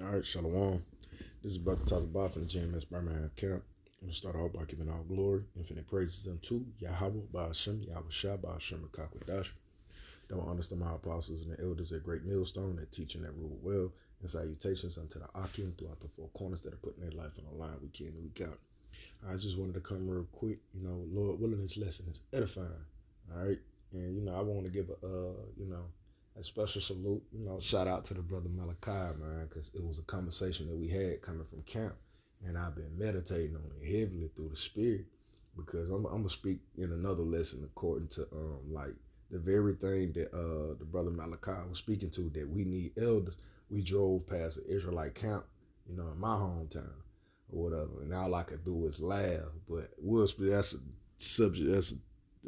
All right, Shalom. This is Brother Tazabah from the GMS Birmingham camp. I'm going to start off by giving all glory, infinite praises unto Yahweh, Ba'ashem, Yahweh Shah, Ba'ashem, Kakwadash. That will understand my apostles and the elders at Great Millstone that teach and that rule well. And salutations unto the Akim throughout the four corners that are putting their life on the line week in and week out. I just wanted to come real quick. Lord willing, this lesson is edifying. All right. And, I want to give a special salute, shout out to the brother Malachi, man, because it was a conversation that we had coming from camp, and I've been meditating on it heavily through the spirit, because I'm gonna speak in another lesson according to like the very thing that the brother Malachi was speaking to, that we need elders. We drove past the Israelite camp, in my hometown or whatever, and all I could do was laugh. But that's a subject. That's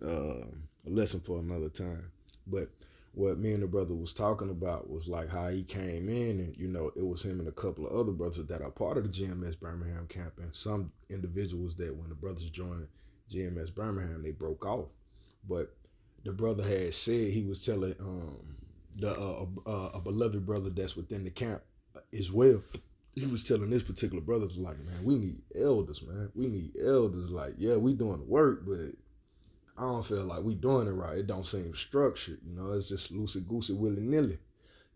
a lesson for another time. But what me and the brother was talking about was like how he came in, and it was him and a couple of other brothers that are part of the GMS Birmingham camp, and some individuals that when the brothers joined GMS Birmingham, they broke off. But the brother had said, he was telling a beloved brother that's within the camp as well. He was telling this particular brother, like, man, we need elders, man. We need elders. Like, yeah, we doing the work, but I don't feel like we doing it right. It don't seem structured, It's just loosey goosey, willy nilly,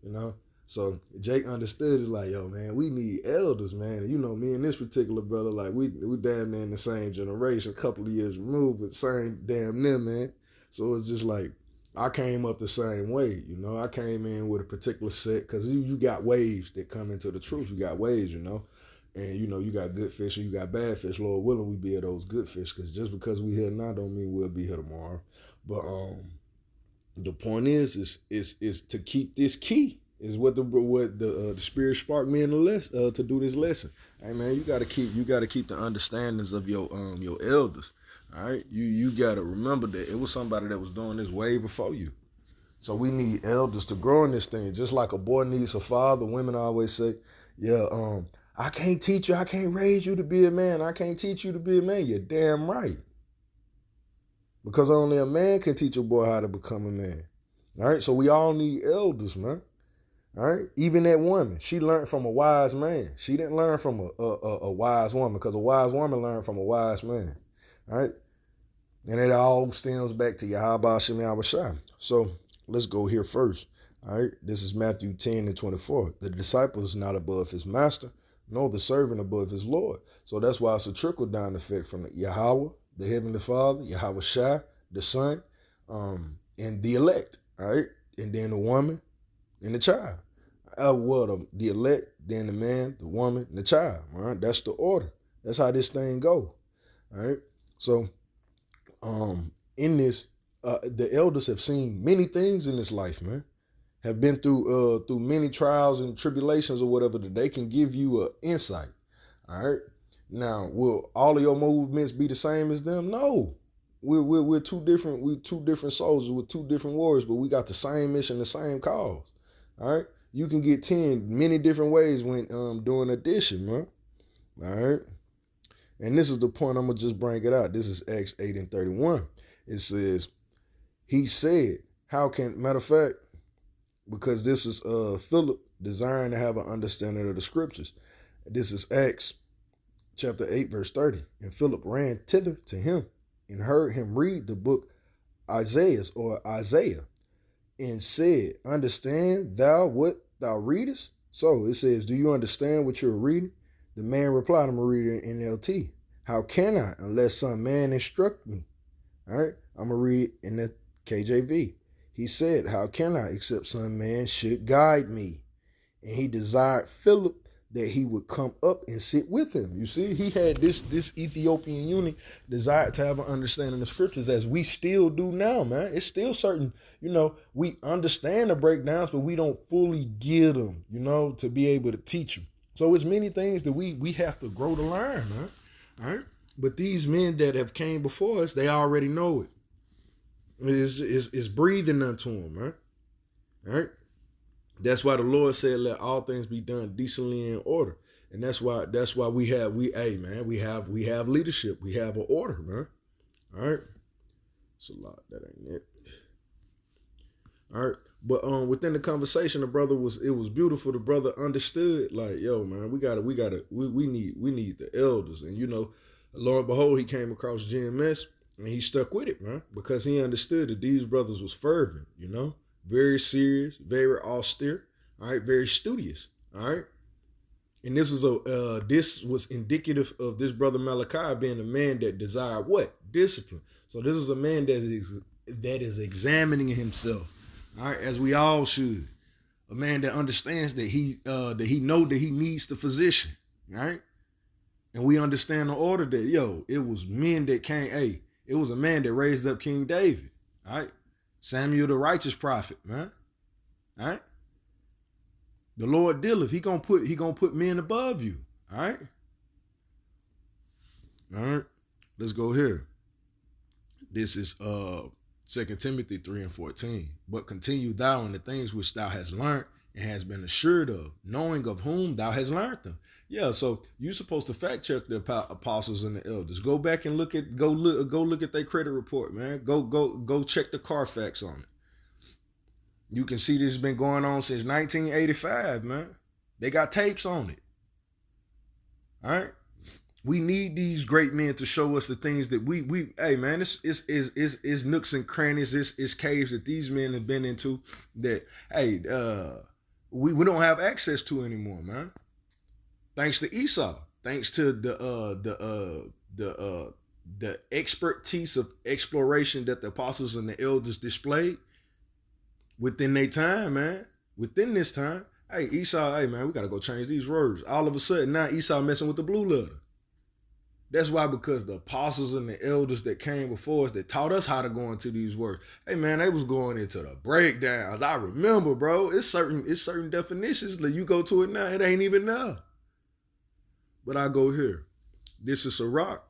you know. So Jake understood. It's like, yo, man, we need elders, man. And, me and this particular brother, like we damn near in the same generation, a couple of years removed, but same damn near, man. So it's just like I came up the same way, I came in with a particular set, because you got waves that come into the truth. You got waves, and you got good fish and you got bad fish. Lord willing, we be at those good fish, because just because we here now don't mean we'll be here tomorrow. But the point is to keep this key. Is what the spirit sparked me in the lesson to do this lesson. Hey man, you gotta keep the understandings of your elders. All right, you gotta remember that it was somebody that was doing this way before you. So we need elders to grow in this thing, just like a boy needs a father. Women always say, yeah, I can't teach you, I can't raise you to be a man, I can't teach you to be a man. You're damn right. Because only a man can teach a boy how to become a man. All right, so we all need elders, man. All right, even that woman, she learned from a wise man. She didn't learn from a wise woman, because a wise woman learned from a wise man. All right, and it all stems back to Yahweh Shem Yahweh Shai. So let's go here first. All right, this is Matthew 10 and 24. The disciple is not above his master, nor the servant above his Lord. So that's why it's a trickle-down effect from the Yahweh, the Heavenly Father, Yahweh Shai, the Son, and the elect. All right, and then the woman and the child. The elect, then the man, the woman, and the child. All right, that's the order. That's how this thing go. All right, so in this, the elders have seen many things in this life, man. Have been through many trials and tribulations or whatever, that they can give you an insight. All right. Now, will all of your movements be the same as them? No. We're two different. We're two different soldiers with two different wars, but we got the same mission, the same cause. All right. You can get 10 many different ways when doing addition, man. All right. And this is the point. I'm gonna just bring it out. This is Acts 8 and 31. It says, he said, how can, matter of fact, because this is Philip desiring to have an understanding of the scriptures. This is Acts chapter 8, verse 30. And Philip ran thither to him and heard him read the book Isaiah, and said, understand thou what thou readest? So it says, do you understand what you're reading? The man replied, I'm reading NLT. How can I unless some man instruct me? All right, I'm going to read in the KJV. He said, how can I except some man should guide me? And he desired Philip that he would come up and sit with him. You see, he had this Ethiopian eunuch desired to have an understanding of scriptures, as we still do now, man. It's still certain, we understand the breakdowns, but we don't fully get them, to be able to teach them. So it's many things that we have to grow to learn, man. All right. But these men that have came before us, they already know it. It's breathing unto them, right? All right. That's why the Lord said, let all things be done decently in order. And that's why we have leadership. We have an order, man. All right. It's a lot. That ain't it. All right. But within the conversation, it was beautiful. The brother understood, like, yo, man, we need the elders. And lo and behold, he came across GMS and he stuck with it, man, because he understood that these brothers was fervent, very serious, very austere, all right, very studious, all right. And this was indicative of this brother Malachi being a man that desired what? Discipline. So this is a man that is examining himself, all right, as we all should. A man that understands that he know that he needs the physician, right? And we understand the order that, it was men that came. Hey, it was a man that raised up King David, all right? Samuel the righteous prophet, man, all right? The Lord dealeth. He gonna put men above you. All right. All right. Let's go here. This is 2 Timothy 3:14. But continue thou in the things which thou hast learned and has been assured of, knowing of whom thou hast learned them. Yeah, so you're supposed to fact check the apostles and the elders. Go back and look at their credit report, man. Go check the Carfax on it. You can see this has been going on since 1985, man. They got tapes on it. All right. We need these great men to show us the things that hey man, it's nooks and crannies, it's caves that these men have been into that, hey, we don't have access to anymore, man. Thanks to Esau, thanks to the expertise of exploration that the apostles and the elders displayed within their time, man. Within this time, hey, Esau, hey, man, we got to go change these words. All of a sudden, now Esau messing with the blue letter. That's why, because the apostles and the elders that came before us that taught us how to go into these words. Hey, man, they was going into the breakdowns. I remember, bro. It's certain definitions that you go to it now. It ain't even now. But I go here. This is Sirach,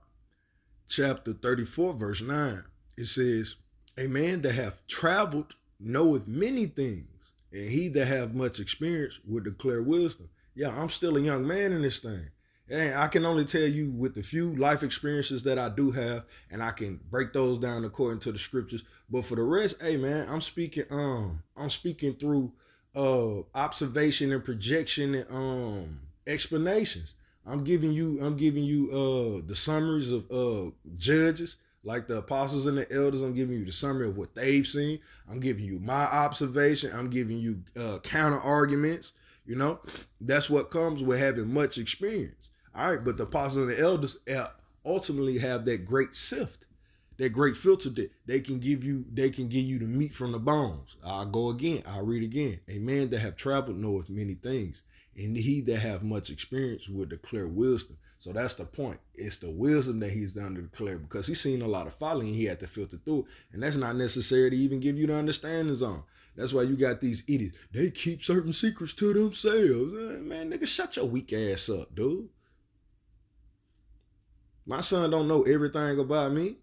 chapter 34, verse 9. It says, a man that hath traveled knoweth many things, and he that have much experience will declare wisdom. Yeah, I'm still a young man in this thing. I can only tell you with the few life experiences that I do have, and I can break those down according to the scriptures. But for the rest, hey man, I'm speaking through observation and projection and explanations. I'm giving you the summaries of judges. Like the apostles and the elders, I'm giving you the summary of what they've seen. I'm giving you my observation. I'm giving you counter arguments. That's what comes with having much experience. All right, but the apostles and the elders ultimately have that great sift, that great filter that they can give you the meat from the bones. I'll go again. I'll read again. A man that have traveled knoweth many things, and he that have much experience will declare wisdom. So that's the point. It's the wisdom that he's done to declare, because he's seen a lot of folly and he had to filter through. And that's not necessary to even give you the understandings on. That's why you got these idiots. They keep certain secrets to themselves. Man, nigga, shut your weak ass up, dude. My son don't know everything about me.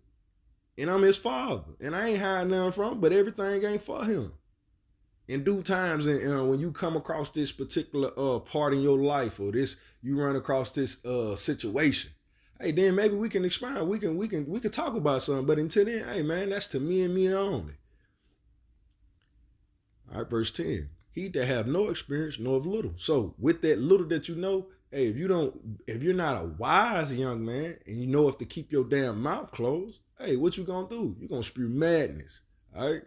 And I'm his father. And I ain't hiding nothing from him, but everything ain't for him. In due times, and when you come across this particular part in your life, or you run across this situation, hey, then maybe we can expound. We can talk about something. But until then, hey man, that's to me and me only. All right, verse 10. He that have no experience know of little. So with that little that you know, hey, if you're not a wise young man and you know if to keep your damn mouth closed, hey, what you gonna do? You're gonna spew madness. All right.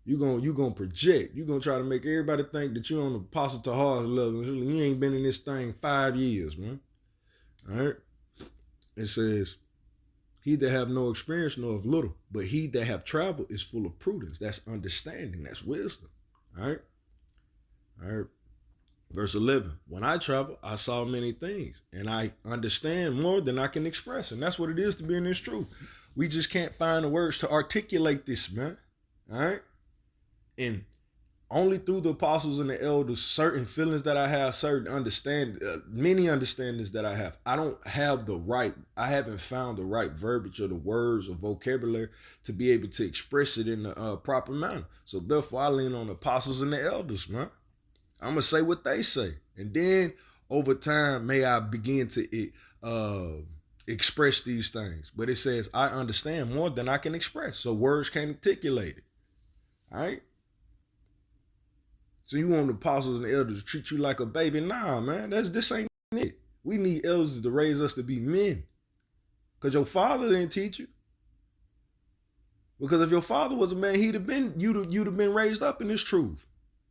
You're gonna project. You're gonna try to make everybody think that you're on the Apostle Tahar's level. You ain't been in this thing 5 years, man. All right. It says, he that have no experience know of little, but he that have traveled is full of prudence. That's understanding. That's wisdom. All right. All right. Verse 11. When I travel, I saw many things, and I understand more than I can express. And that's what it is to be in this truth. We just can't find the words to articulate this, man. All right. And only through the apostles and the elders, certain feelings that I have, many understandings that I have. I haven't found the right verbiage or the words or vocabulary to be able to express it in a proper manner. So therefore, I lean on the apostles and the elders, man. I'm going to say what they say. And then over time, may I begin to express these things. But it says, I understand more than I can express. So words can't articulate it. All right. So you want the apostles and the elders to treat you like a baby? Nah, man. This ain't it. We need elders to raise us to be men. Because your father didn't teach you. Because if your father was a man, you'd have been raised up in this truth.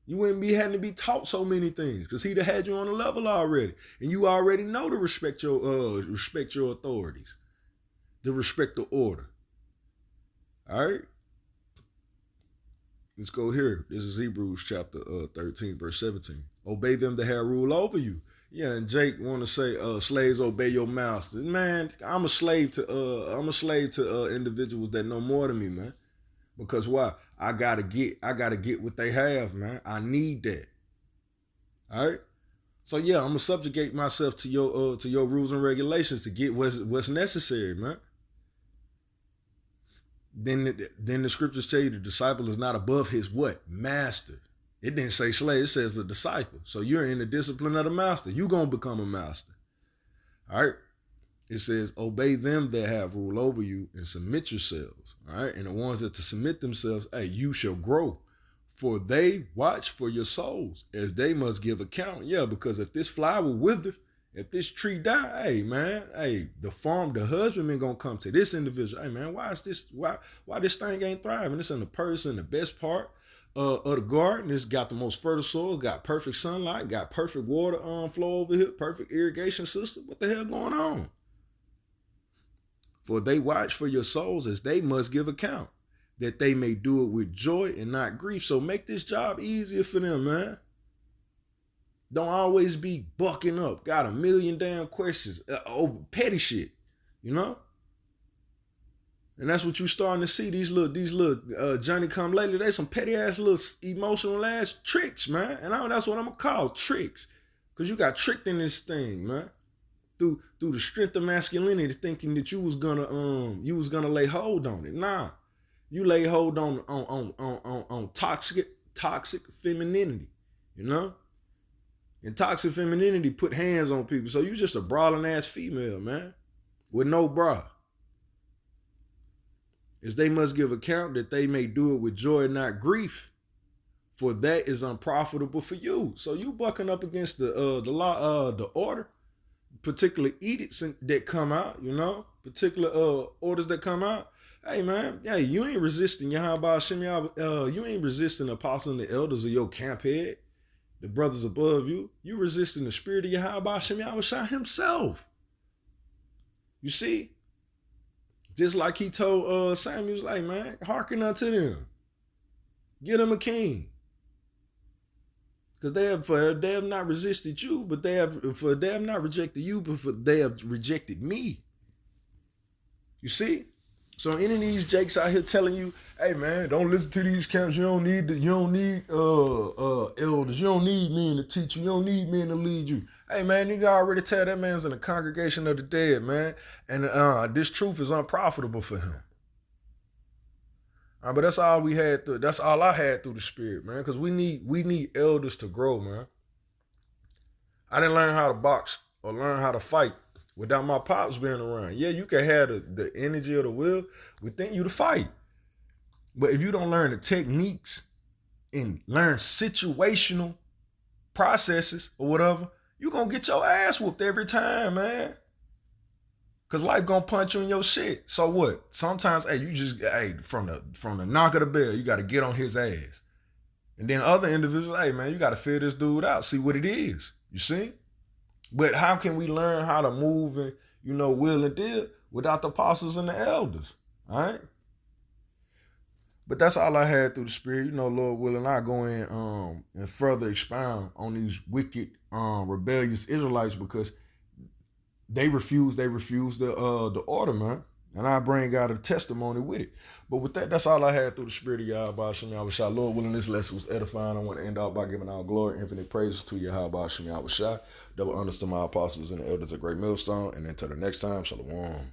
You wouldn't be having to be taught so many things because he'd have had you on a level already. And you already know to respect your authorities, to respect the order. All right? Let's go here. This is Hebrews chapter 13, verse 17. Obey them that have rule over you. Yeah, and Jake want to say, slaves obey your masters. Man, I'm a slave to individuals that know more than me, man. Because why? I gotta get what they have, man. I need that. All right. So yeah, I'm gonna subjugate myself to your rules and regulations to get what's necessary, man. Then the scriptures tell you the disciple is not above his what? Master. It didn't say slave, it says the disciple. So you're in the discipline of the master. You're gonna become a master. All right. It says, obey them that have rule over you and submit yourselves. All right. And the ones that to submit themselves, hey, you shall grow. For they watch for your souls as they must give account. Yeah, because if this flower wither, if this tree die, hey, man, hey, the husbandman gonna come to this individual. Hey, man, why this thing ain't thriving? It's in the person, the best part of the garden. It's got the most fertile soil, got perfect sunlight, got perfect water flow over here, perfect irrigation system. What the hell going on? For they watch for your souls as they must give account, that they may do it with joy and not grief. So make this job easier for them, man. Don't always be bucking up. Got a million damn questions over petty shit, you know? And that's what you starting to see. These little Johnny come lately. They some petty ass little emotional ass tricks, man. And that's what I'm gonna call tricks, cause you got tricked in this thing, man. Through the strength of masculinity, thinking that you was gonna lay hold on it. Nah, you lay hold on toxic femininity, you know. And toxic femininity put hands on people. So you just a brawling ass female, man, with no bra. As they must give account that they may do it with joy and not grief, for that is unprofitable for you. So you bucking up against the law, the order. Particular edicts that come out, you know, particular orders that come out. Hey, man, hey, you ain't resisting Yahweh Hashem, you ain't resisting the apostles and the elders of your camp head, the brothers above you. You resisting the spirit of Yahweh Hashem himself. You see? Just like he told Samuel, he was like, man, hearken unto them. Get them a king. Because they have not resisted you, but they have not rejected you, but they have rejected me. You see? So any of these jakes out here telling you, hey man, don't listen to these camps. You don't need elders. You don't need men to teach you. You don't need men to lead you. Hey man, you can already tell that man's in the congregation of the dead, man. And this truth is unprofitable for him. But that's all we had through. That's all I had through the spirit, man. Because we need elders to grow, man. I didn't learn how to box or learn how to fight without my pops being around. Yeah, you can have the energy of the will within you to fight, but if you don't learn the techniques and learn situational processes or whatever, you gonna get your ass whooped every time, man. Cause life gonna punch you in your shit. So what? Sometimes, from the knock of the bell, you gotta get on his ass. And then other individuals, hey man, you gotta feel this dude out, see what it is. You see? But how can we learn how to move and, will and deal without the apostles and the elders? All right? But that's all I had through the spirit. Lord willing, I go in and further expound on these wicked, rebellious Israelites, because they refuse the order, man. And I bring out a testimony with it. But with that, that's all I had through the spirit of Yahweh Hashem Yahweh Shai. Lord willing, this lesson was edifying. I want to end out by giving out glory, infinite praises to Yahweh Hashem Yahweh Shai. Double honors to my apostles and the elders of Great Millstone. And until the next time, shalom.